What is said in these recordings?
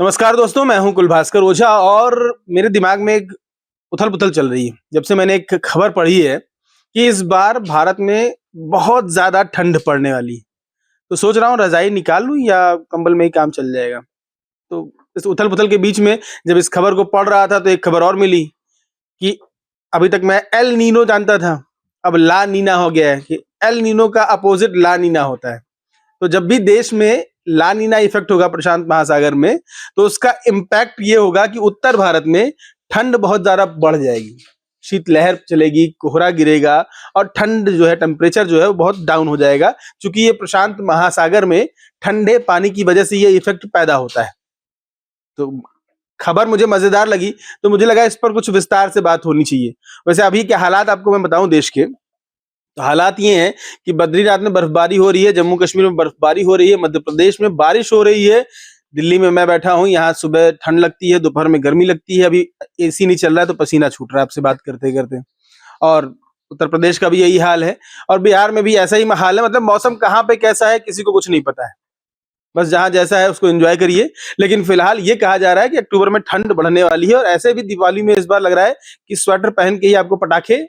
नमस्कार दोस्तों, मैं हूं कुलभास्कर ओझा और मेरे दिमाग में एक उथल-पुथल चल रही है। जब से मैंने एक खबर पढ़ी है कि इस बार भारत में बहुत ज़्यादा ठंड पड़ने वाली है। तो सोच रहा हूँ रज़ाई निकाल लूँ या कंबल में ही काम चल जाएगा। तो इस उथल-पुथल के बीच में जब इस खबर को पढ़ रहा था तो एक खबर और मिली कि अभी तक मैं एल नीनो जानता था, अब ला नीना हो गया है कि एल नीनो का अपोज़िट ला नीना होता है। तो जब भी देश में ला नीना इफेक्ट होगा प्रशांत महासागर में, तो उसका इम्पैक्ट ये होगा कि उत्तर भारत में ठंड बहुत ज़्यादा बढ़ जाएगी। शीतलहर चलेगी, कोहरा गिरेगा और ठंड जो है टेम्परेचर जो है वो बहुत डाउन हो जाएगा, क्योंकि ये प्रशांत महासागर में ठंडे पानी की वजह से ये इफेक्ट पैदा होता है। तो खबर मुझे मज़ेदार लगी, तो मुझे लगा इस पर कुछ विस्तार से बात होनी चाहिए। वैसे अभी के हालात आपको मैं बताऊँ देश के, तो हालात ये हैं कि बद्रीनाथ में बर्फबारी हो रही है, जम्मू कश्मीर में बर्फबारी हो रही है, मध्य प्रदेश में बारिश हो रही है, दिल्ली में मैं बैठा हूँ, यहाँ सुबह ठंड लगती है, दोपहर में गर्मी लगती है, अभी एसी नहीं चल रहा है तो पसीना छूट रहा है आपसे बात करते-करते। और उत्तर प्रदेश का भी यही हाल है और बिहार में भी ऐसा ही हाल है, मतलब मौसम कहाँ पे कैसा है किसी को कुछ नहीं पता है। बस जहाँ जैसा है उसको एन्जॉय करिए। लेकिन फिलहाल ये कहा जा रहा है कि अक्टूबर में ठंड बढ़ने वाली है और ऐसे भी दिवाली में इस बार लग रहा है कि स्वेटर पहन के ही आपको पटाखे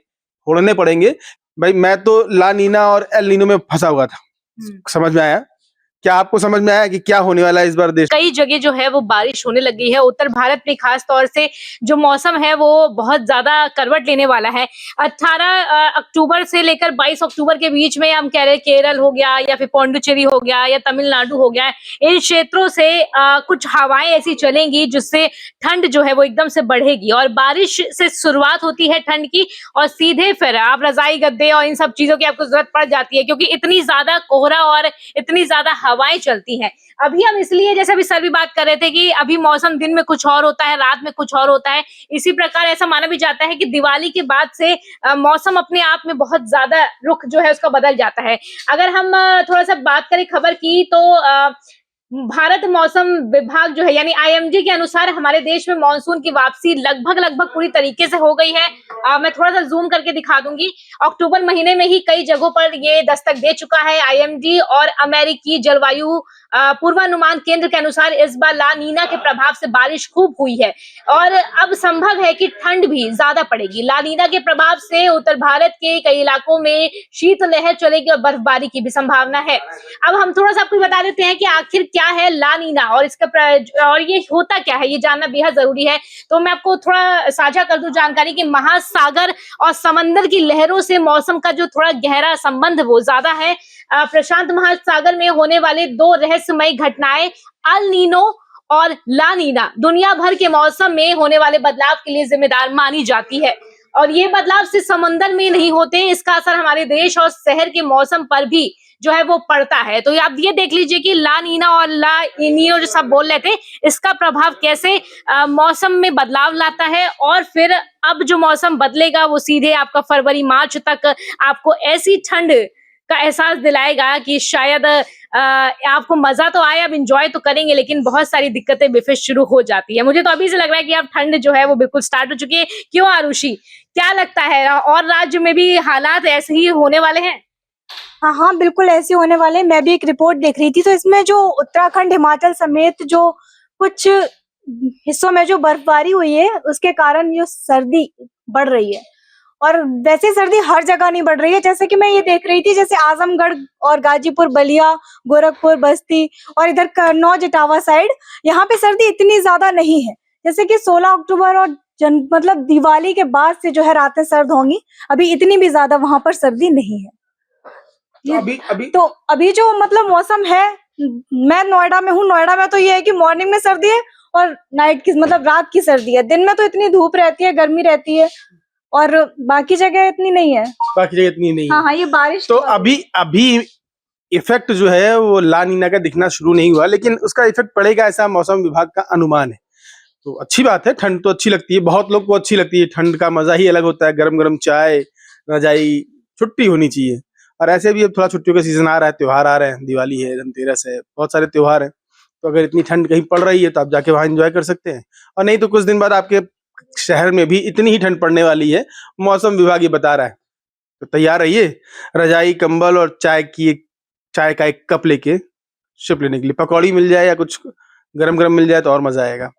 फोड़ने पड़ेंगे। भाई मैं तो ला नीना और एल नीनो में फंसा हुआ था। समझ में आया? क्या आपको समझ में आया कि क्या होने वाला है इस बार देश? कई जगह जो है वो बारिश होने लगी है। उत्तर भारत में खास तौर से जो मौसम है वो बहुत ज्यादा करवट लेने वाला है। 18 अक्टूबर से लेकर 22 अक्टूबर के बीच में हम कह रहे हैं केरल हो गया या फिर पौंडुचेरी हो गया या तमिलनाडु हो गया, इन क्षेत्रों से कुछ हवाएं ऐसी चलेंगी जिससे ठंड जो है वो एकदम से बढ़ेगी और बारिश से शुरुआत होती है ठंड की और सीधे फिर आप रजाई गद्दे और इन सब चीजों की आपको जरूरत पड़ जाती है, क्योंकि इतनी ज्यादा कोहरा और इतनी ज्यादा हवाएं चलती हैं। अभी हम इसलिए, जैसे अभी सर भी बात कर रहे थे कि अभी मौसम दिन में कुछ और होता है, रात में कुछ और होता है। इसी प्रकार ऐसा माना भी जाता है कि दिवाली के बाद से मौसम अपने आप में बहुत ज्यादा रुख जो है उसका बदल जाता है। अगर हम थोड़ा सा बात करें खबर की तो भारत मौसम विभाग जो है यानी आईएमडी के अनुसार हमारे देश में मानसून की वापसी लगभग पूरी तरीके से हो गई है। मैं थोड़ा सा जूम करके दिखा दूंगी। अक्टूबर महीने में ही कई जगहों पर ये दस्तक दे चुका है। आईएमडी और अमेरिकी जलवायु पूर्वानुमान केंद्र के अनुसार इस बार ला नीना के प्रभाव से बारिश खूब हुई है और अब संभव है कि ठंड भी ज्यादा पड़ेगी। ला नीना के प्रभाव से उत्तर भारत के कई इलाकों में शीतलहर चलेगी और बर्फबारी की भी संभावना है। अब हम थोड़ा सा आपको बता देते हैं कि आखिर क्या है ला नीना और इसका और ये होता क्या है, ये जानना बेहद जरूरी है। तो मैं आपको थोड़ा साझा कर दूं जानकारी कि महासागर और समंदर की लहरों से मौसम का जो थोड़ा गहरा संबंध वो ज्यादा है। प्रशांत महासागर में होने वाले दो रहस्यमय घटनाएं अल नीनो और ला नीना दुनिया भर के मौसम में होने वाले बदलाव के लिए जिम्मेदार मानी जाती है और ये बदलाव सिर्फ समंदर में नहीं होते, इसका असर हमारे देश और शहर के मौसम पर भी जो है वो पड़ता है। तो आप ये देख लीजिए कि ला नीना और ला निनो जो सब बोल रहे थे, इसका प्रभाव कैसे मौसम में बदलाव लाता है और फिर अब जो मौसम बदलेगा वो सीधे आपका फरवरी मार्च तक आपको ऐसी ठंड का एहसास दिलाएगा कि शायद आपको मजा तो आए, अब इंजॉय तो करेंगे, लेकिन बहुत सारी दिक्कतें भी फिर शुरू हो जाती है। मुझे तो अभी से लग रहा है कि अब ठंड जो है वो बिल्कुल स्टार्ट हो चुकी है। क्यों आरुषि, क्या लगता है और राज्य में भी हालात ऐसे ही होने वाले हैं? हाँ, बिल्कुल ऐसे होने वाले हैं। मैं भी एक रिपोर्ट देख रही थी तो इसमें जो उत्तराखंड, हिमाचल समेत जो कुछ हिस्सों में जो बर्फबारी हुई है उसके कारण जो सर्दी बढ़ रही है और वैसे सर्दी हर जगह नहीं बढ़ रही है। जैसे कि मैं ये देख रही थी, जैसे आजमगढ़ और गाजीपुर, बलिया, गोरखपुर, बस्ती और इधर कन्नौज, इटावा साइड, यहाँ पे सर्दी इतनी ज्यादा नहीं है। जैसे कि 16 अक्टूबर और मतलब दिवाली के बाद से जो है रातें सर्द होंगी, अभी इतनी भी ज्यादा वहां पर सर्दी नहीं है। तो अभी जो मतलब मौसम है, मैं नोएडा में हूँ, नोएडा में तो ये है कि मॉर्निंग में सर्दी है और नाइट की मतलब रात की सर्दी है। दिन में तो इतनी धूप रहती है, गर्मी रहती है और बाकी जगह इतनी नहीं है। बाकी जगह इतनी नहीं है। हाँ, ये बारिश तो अभी इफेक्ट जो है वो ला नीना का दिखना शुरू नहीं हुआ, लेकिन उसका इफेक्ट पड़ेगा ऐसा मौसम विभाग का अनुमान है। तो अच्छी बात है, ठंड तो अच्छी लगती है, बहुत लोग को अच्छी लगती है। ठंड का मजा ही अलग होता है, गरम गरम चाय, रजाई, छुट्टी होनी चाहिए। और ऐसे भी अब थोड़ा छुट्टियों का सीजन आ रहा है, त्योहार आ रहे हैं, दिवाली है, धनतेरस है, बहुत सारे त्योहार हैं। तो अगर इतनी ठंड कहीं पड़ रही है तो आप जाके वहां एंजॉय कर सकते हैं, और नहीं तो कुछ दिन बाद आपके शहर में भी इतनी ही ठंड पड़ने वाली है, मौसम विभाग ये बता रहा है। तो तैयार रहिए रजाई, कंबल और चाय का एक कप लेके शिप लेने के लिए। पकौड़ी मिल जाए या कुछ गरम गरम मिल जाए तो और मजा आएगा।